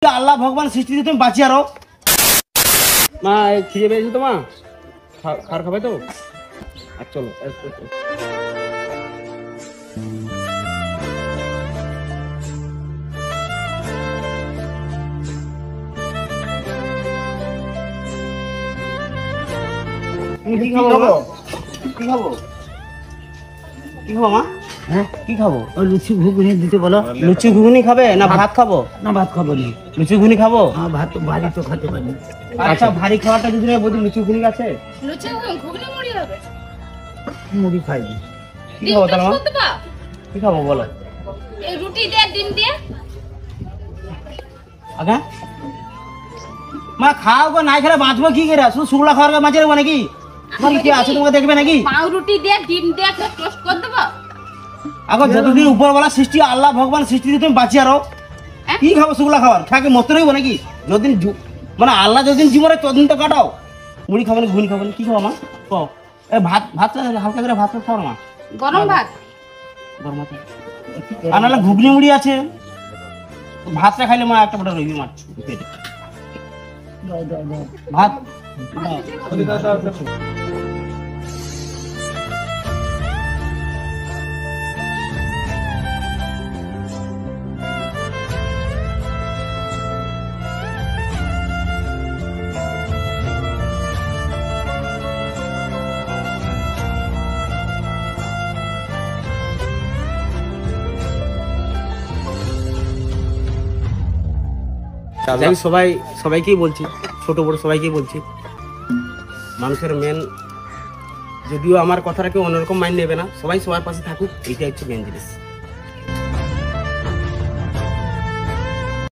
আল্লাহ ভগবান সৃষ্টি দিয়ে তুমি বাঁচিয়ে আরো মা খিদে পেয়েছে তো মা খাবার খাবে তো আর চলো কি খাবো কি খাবো কি খাবো মা হ্যাঁ কি খাবো লুচি ঘুগনি দিতে বলো। লুচি ঘুগনি খাবে না ভাত খাবো? না ভাত খাবো নি। লুচি ঘুগনি খাবো? হ্যাঁ ভাত তো ভারী তো খেতে পারি। আচ্ছা ভারী খাবারটা যদি বলছি লুচি ঘুগনি আছে? লুচি ঘুগনি মুড়ি হবে। মুড়ি খাই। কি খাবো তাহলে মা? কি খাবো বলো? এই রুটি দিয়ে ডিম দিয়ে। আগে মা খাও গো, নাই খেলে বাঁচবো কি করে? শুধু শুকলা খাওয়ার মাঝে রাখবো নাকি? তোমার কি আছে তোমাকে দেখবে নাকি? পাউরুটি দিয়ে ডিম দিয়ে একটা টোস্ট করে দেবো। আগো যতদিন উপরওয়ালা সৃষ্টি আল্লাহ ভগবান সৃষ্টি দিয়ে তুমি বাঁচিয়ে আরো কি খাবো? শুকলা খাবার খাকে মরতে রইবো নাকি? যতদিন মানে আল্লাহ যতদিন জীবনে ততদিন তো কাটাও। মুড়ি খাবো না ঘুগনি খাবো না কি খাবো মা? খাও ভাত ভাত হালকা করে ভাত খাও না মা। গরম ভাত গরম ভাত আর নাহলে ঘুগনি মুড়ি আছে। ভাতটা খাইলে মা একটা বড় রইবি মাছ পেটে। ভাত আমি সবাইকেই বলছি, ছোট বড় সবাইকেই বলছি, মানুষের মেন, যদিও আমার কথাটা কেউ অন্যরকম মাইন্ড নেবে না, সবাই সবার পাশে থাকুক, এইটা হচ্ছে মেন জিনিস।